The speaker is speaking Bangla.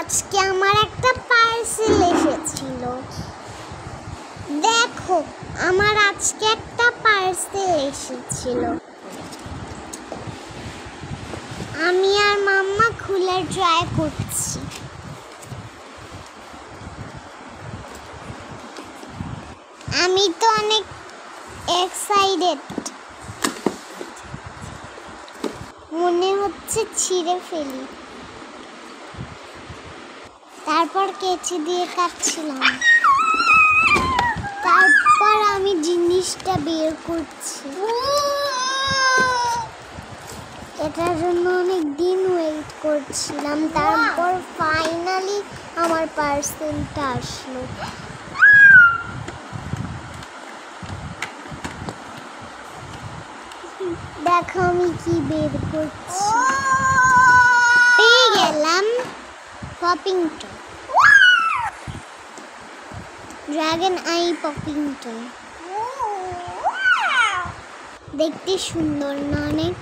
আজকে আমার একটা পার্সেল এসেছিল। দেখো, আমার আজকে একটা পার্সেল এসেছিল। আমি আর মাম্মা খুলে ট্রাই করছি। আমি তো অনেক এক্সাইটেড, মনে হচ্ছে ছিঁড়ে ফেলি। তারপর কেচি দিয়ে কাটছিলাম। তারপর আমি জিনিসটা বের করছি। এটার জন্য অনেক দিন ওয়েট করছিলাম। তারপর ফাইনালি আমার পার্সেলটা আসলো। দেখো আমি কি বের করছি। পেয়ে গেলাম popping toy, dragon I popping toy. দেখতে সুন্দর না অনেক?